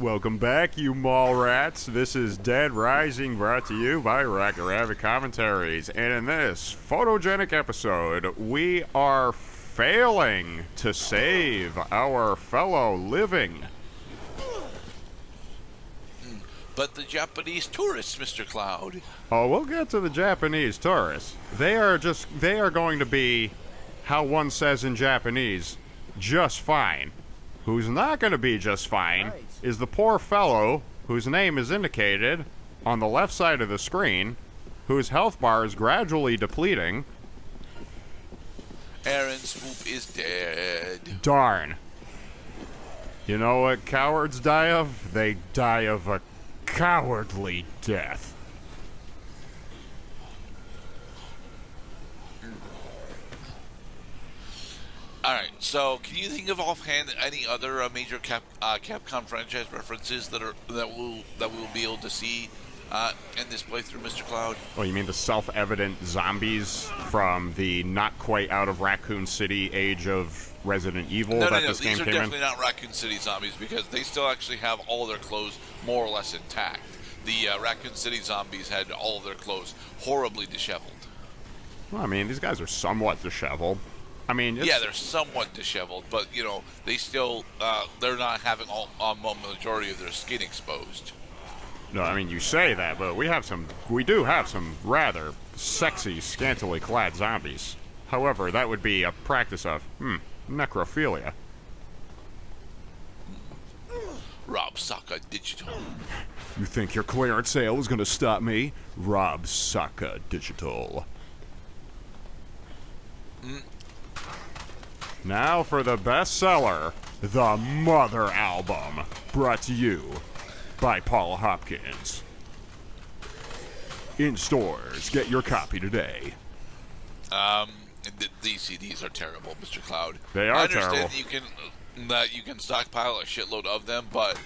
Welcome back, you mall rats. This is Dead Rising, brought to you by Rabbit Commentaries. And in this photogenic episode, we are failing to save our fellow living. But the Japanese tourists, Mr. Cloud. Oh, we'll get to the Japanese tourists. They are going to be, how one says in Japanese, just fine. Who's not going to be just fine is the poor fellow whose name is indicated on the left side of the screen, whose health bar is gradually depleting. Aaron Swoop is dead. Darn. You know what cowards die of? They die of a cowardly death. Alright, so can you think of offhand any other major Capcom franchise references that we will be able to see in this playthrough, Mr. Cloud? Oh, you mean the self-evident zombies from the not quite out of Raccoon City age of Resident Evil No, this game these are came definitely not Raccoon City zombies because they still actually have all their clothes more or less intact. The Raccoon City zombies had all of their clothes horribly disheveled. Well, I mean, these guys are somewhat disheveled. I mean, yeah, they're somewhat disheveled, but you know, they still they're not having a majority of their skin exposed. No, I mean, you say that, but we do have some rather sexy, scantily clad zombies. However, that would be a practice of necrophilia. Rob Saka Digital. You think your clearance sale is going to stop me? Rob Saka Digital. Now for the bestseller, The Mother Album, brought to you by Paul Hopkins. In stores, get your copy today. These CDs are terrible, Mr. Cloud. They are terrible. I understand that you can stockpile a shitload of them, but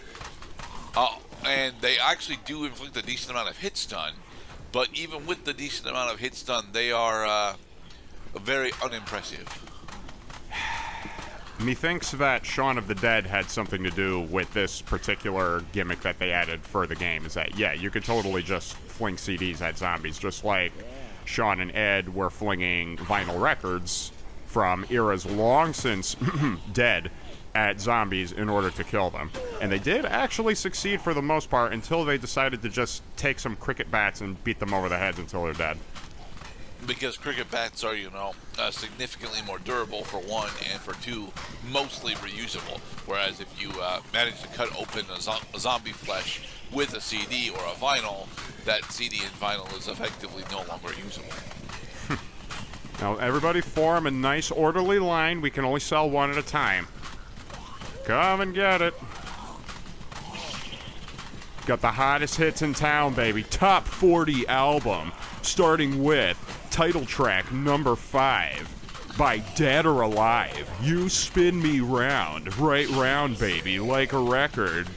and they actually do inflict a decent amount of hits done. But even with the decent amount of hits done, they are very unimpressive. Methinks that Shaun of the Dead had something to do with this particular gimmick that they added for the game. Is that, yeah, you could totally just fling CDs at zombies, just like Shaun and Ed were flinging vinyl records from eras long since dead at zombies in order to kill them. And they did actually succeed for the most part until they decided to just take some cricket bats and beat them over the heads until they're dead. Because cricket bats are, significantly more durable, for one, and for two, mostly reusable. Whereas if you manage to cut open a zombie flesh with a CD or a vinyl, that CD and vinyl is effectively no longer usable. Now, everybody form a nice orderly line. We can only sell one at a time. Come and get it. Got the hottest hits in town, baby. Top 40 album, starting with title track number 5 by Dead or Alive. You spin me round, right round, baby, like a record.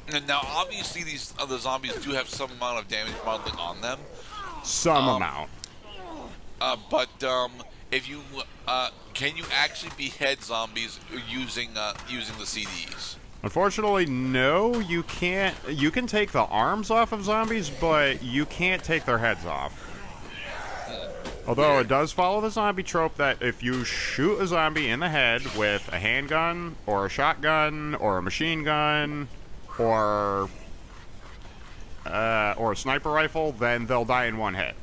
And now, obviously, these other zombies do have some amount of damage modeling on them. Some amount. But if you can you actually behead zombies using the CDs? Unfortunately, no, you can't. You can take the arms off of zombies, but you can't take their heads off. Although it does follow the zombie trope that if you shoot a zombie in the head with a handgun or a shotgun or a machine gun or a sniper rifle, then they'll die in one hit.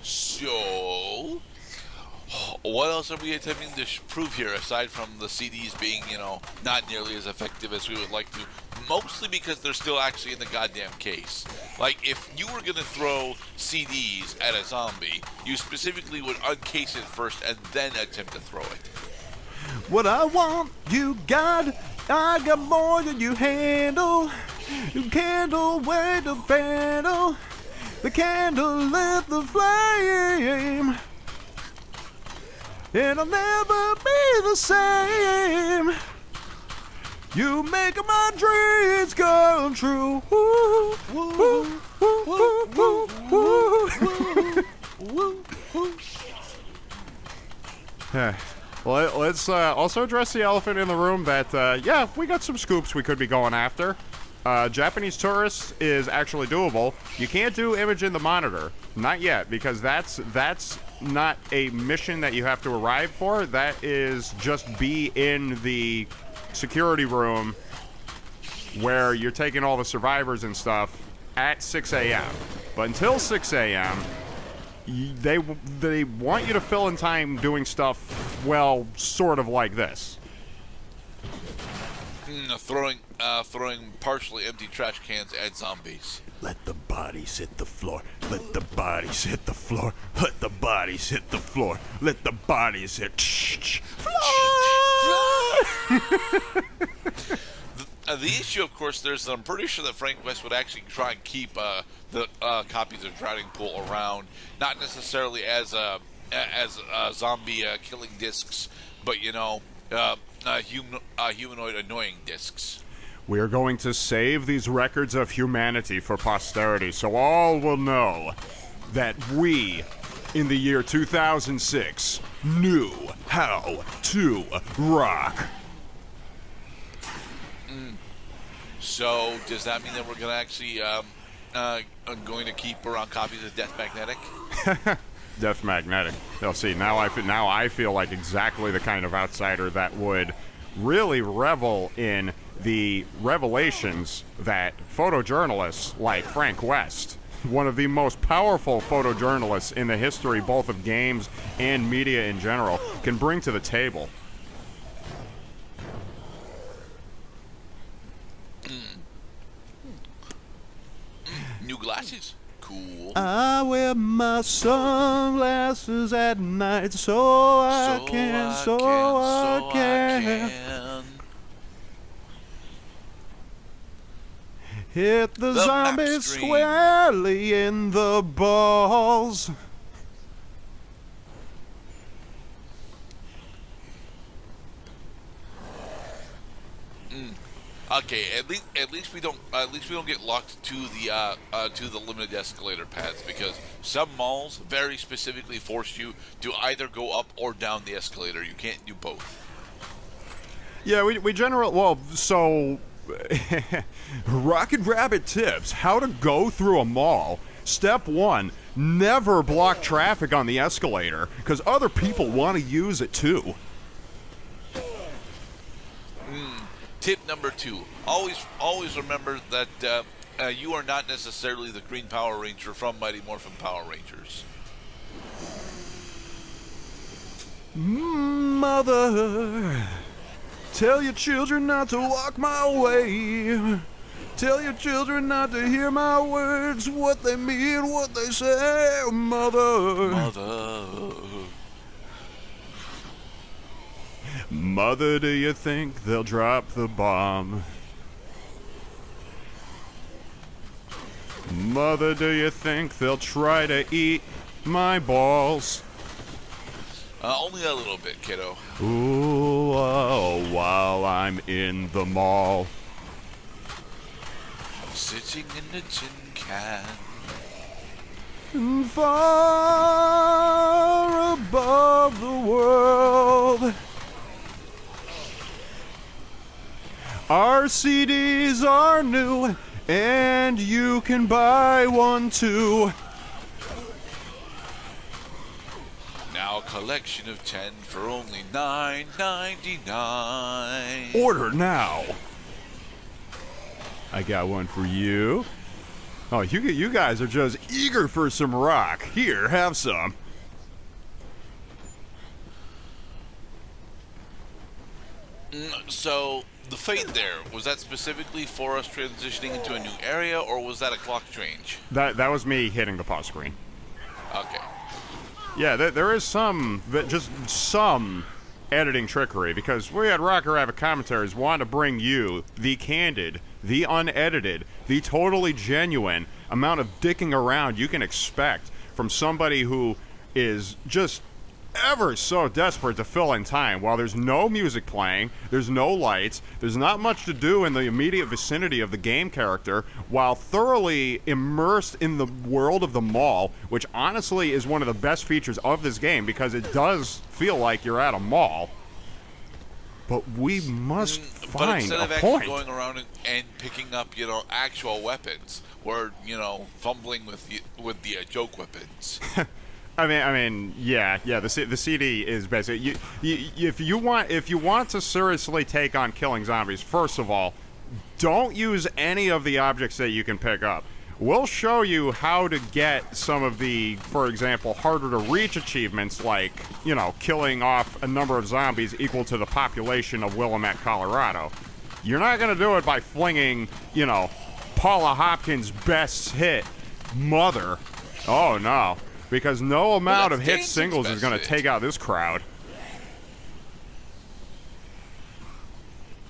So, what else are we attempting to prove here, aside from the CDs being, not nearly as effective as we would like to? Mostly because they're still actually in the goddamn case. Like, if you were going to throw CDs at a zombie, you specifically would uncase it first and then attempt to throw it. What I want, you got. I got more than you handle. You can't away the battle. The candle lit the flame. And I'll never be the same. You make my dreams come true. Woo, woo, woo, woo, woo, woo. Well, let's also address the elephant in the room that, yeah, we got some scoops we could be going after. Japanese tourists is actually doable. You can't do image in the monitor. Not yet, because that's not a mission that you have to arrive for. That is just be in the security room where you're taking all the survivors and stuff at 6 a.m. But until 6 a.m., they want you to fill in time doing stuff, well, sort of like this. Throwing partially empty trash cans at zombies. Let the bodies hit the floor. Let the bodies hit the floor. Let the bodies hit the floor. Let the bodies hit floor. The issue, of course, I'm pretty sure that Frank West would actually try and keep the copies of Drowning Pool around, not necessarily as zombie killing discs, but humanoid annoying discs. We are going to save these records of humanity for posterity, so all will know that we, in the year 2006, knew how to rock. So, does that mean that we're going to actually going to keep around copies of Death Magnetic? Death Magnetic. Oh, see, now I feel like exactly the kind of outsider that would really revel in the revelations that photojournalists like Frank West, one of the most powerful photojournalists in the history both of games and media in general, can bring to the table. New glasses? Cool. I wear my sunglasses at night so I can. Hit the zombies squarely in the balls. Okay, at least we don't get locked to the limited escalator paths, because some malls very specifically force you to either go up or down the escalator. You can't do both. Yeah, we generally, well, so Rocket Rabbit tips how to go through a mall. Step 1, never block traffic on the escalator, because other people want to use it too. Tip number 2, always remember that you are not necessarily the Green Power Ranger from Mighty Morphin Power Rangers. Mother, tell your children not to walk my way. Tell your children not to hear my words, what they mean, what they say, mother. Mother, do you think they'll drop the bomb? Mother, do you think they'll try to eat my balls? Only a little bit, kiddo. Ooh, while I'm in the mall. Sitting in a tin can. Far above the world. Our CDs are new, and you can buy one too. Now a collection of 10 for only $9.99. Order now. I got one for you. Oh, you guys are just eager for some rock. Here, have some. So, the fade there, was that specifically for us transitioning into a new area, or was that a clock change? That was me hitting the pause screen. Okay. Yeah, there is some editing trickery, because we at Rocket Rabbit Commentaries want to bring you the candid, the unedited, the totally genuine amount of dicking around you can expect from somebody who is just ever so desperate to fill in time, while there's no music playing, there's no lights, there's not much to do in the immediate vicinity of the game character, while thoroughly immersed in the world of the mall, which honestly is one of the best features of this game because it does feel like you're at a mall. But we must find a point. But instead of actually going around and picking up, actual weapons, we're, fumbling with the joke weapons. I mean, yeah. The CD is basically if you want to seriously take on killing zombies, first of all, don't use any of the objects that you can pick up. We'll show you how to get some of the, for example, harder to reach achievements like, killing off a number of zombies equal to the population of Willamette, Colorado. You're not going to do it by flinging, Paula Hopkins' best hit, Mother. Oh, no. Because no amount of hit singles is going to take out this crowd.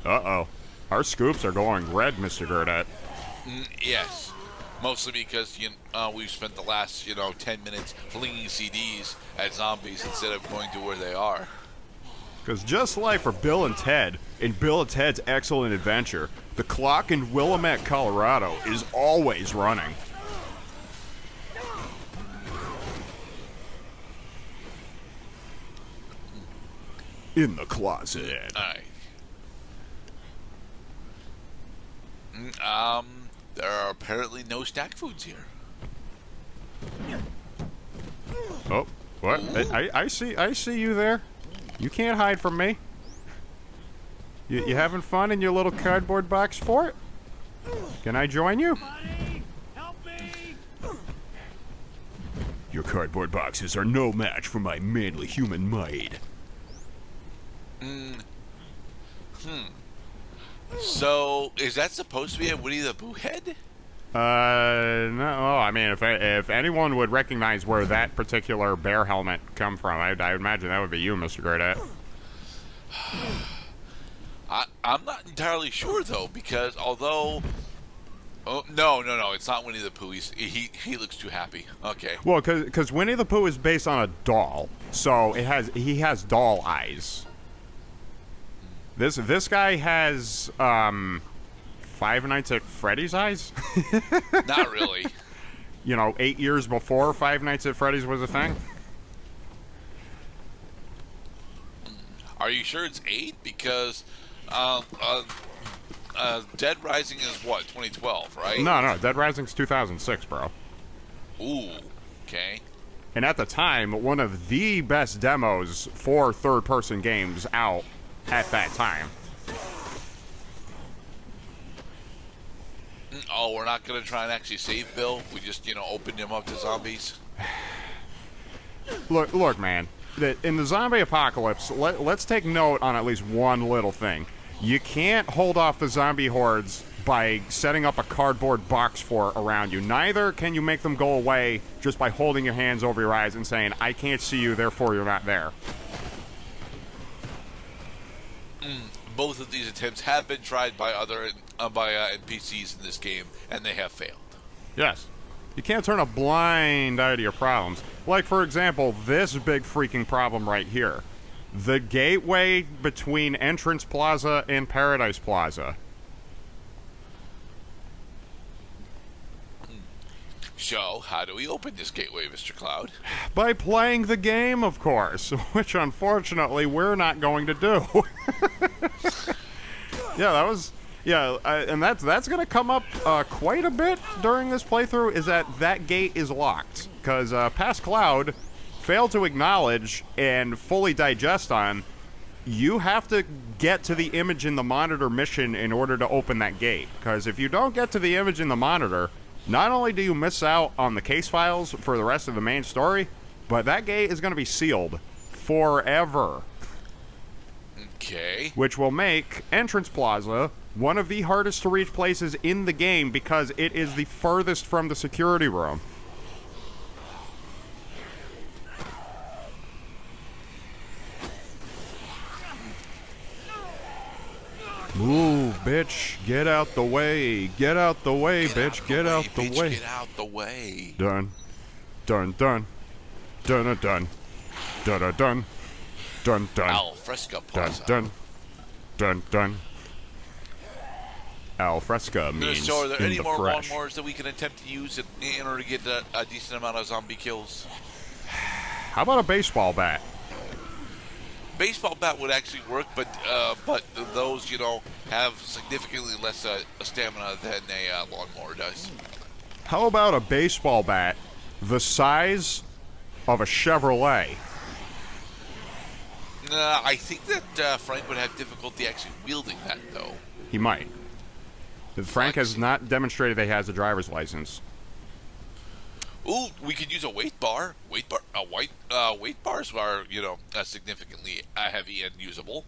Uh-oh. Our scoops are going red, Mr. Gurdett. Yes. Mostly because we've spent the last 10 minutes flinging CDs at zombies instead of going to where they are. Because just like for Bill and Ted, in Bill and Ted's Excellent Adventure, the clock in Willamette, Colorado is always running. In the closet. All right. There are apparently no snack foods here. Oh, what? I see you there. You can't hide from me. You having fun in your little cardboard box fort? Can I join you? Buddy, help me! Your cardboard boxes are no match for my manly human might. So, is that supposed to be a Winnie the Pooh head? No. I mean, if anyone would recognize where that particular bear helmet come from, I would imagine that would be you, Mr. Gurdett. I'm not entirely sure though, because although, no, it's not Winnie the Pooh. He looks too happy. Okay. Well, because Winnie the Pooh is based on a doll, so he has doll eyes. This guy has Five Nights at Freddy's eyes. Not really. 8 years before Five Nights at Freddy's was a thing. Are you sure it's 8? Because Dead Rising is what, 2012, right? No, Dead Rising's 2006, bro. Ooh, okay. And at the time, one of the best demos for third-person games out at that time. Oh, we're not going to try and actually save Bill? We just, open him up to zombies? Look, man. In the zombie apocalypse, let's take note on at least one little thing. You can't hold off the zombie hordes by setting up a cardboard box fort around you. Neither can you make them go away just by holding your hands over your eyes and saying, I can't see you, therefore you're not there. Both of these attempts have been tried by other NPCs in this game, and they have failed. Yes. You can't turn a blind eye to your problems. Like, for example, this big freaking problem right here. The gateway between Entrance Plaza and Paradise Plaza. So, how do we open this gateway, Mr. Cloud? By playing the game, of course, which unfortunately we're not going to do. And that's going to come up quite a bit during this playthrough, is that gate is locked. Because Past Cloud failed to acknowledge and fully digest on, you have to get to the image in the monitor mission in order to open that gate. Because if you don't get to the image in the monitor, not only do you miss out on the case files for the rest of the main story, but that gate is going to be sealed forever. Okay. Which will make Entrance Plaza one of the hardest to reach places in the game because it is the furthest from the security room. Move, bitch. Get out the way. Get out the way, bitch. Get out the way. Get out the way. Done. Done, done. Done, done. Dun dun dun. Dun dun. Al fresco Dun pizza. dun. Dun dun. Al fresca means So are there in any the more fresh. lawnmowers that we can attempt to use in order to get a decent amount of zombie kills? How about a baseball bat? Baseball bat would actually work, but those, have significantly less stamina than a lawnmower does. How about a baseball bat the size of a Chevrolet? I think that Frank would have difficulty actually wielding that, though. He might. Frank has not demonstrated that he has a driver's license. Ooh, we could use a weight bar. Weight bars are, significantly heavy and usable.